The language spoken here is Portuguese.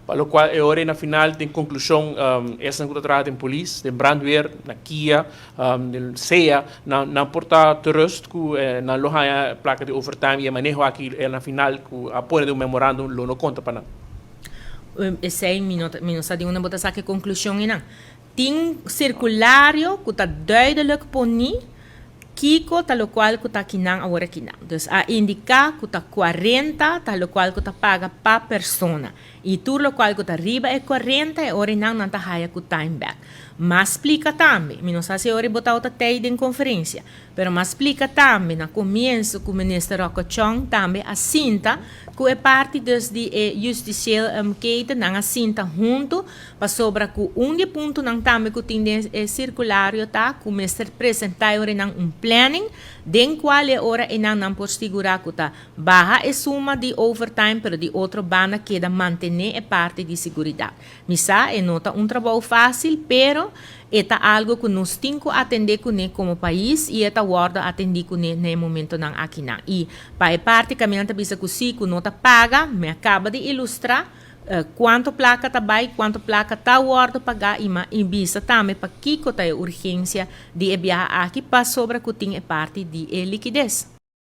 para o qual é hora na final tem conclusão essa não trata em polícia, tem brandweer, na Kia, na CEA, na porta terrorist que na loja placa de overtime e manejo aqui na final que apoia do memorandum lo no conta para Sei minutos de uma botação que conclusão é não. Tem circulário que está duidelijk poni Kiko, tal qual que está kinang agora kinang. Dus a indicar que está 40, tal qual que está paga pa persona. E tudo lo qual que está riba é 40 e ora não está haya que time back. Mas explica também, não sei se ora botar outra teia em conferência, pero mas explica também na começo que o ministro Rocochong também assinta que é parte dos de justicial keten nang assinta junto para sobra que ponto nang também que tem circulário tá que o ministro apresentar ora nang planning den qual é ora e nang por segurar que tá barra e suma de overtime pero de outro banda que da manter é parte de segurança. Misa é nota trabalho fácil, pero é algo que nós temos que atender como país e é guarda atender no momento não aqui não. E para parte caminhante bisa que se nota paga, me acaba de ilustrar quanto placa tá vai, quanto placa tá guarda pagar e bisa também para que tá urgência de enviar aqui para sobra que tem parte de liquidez.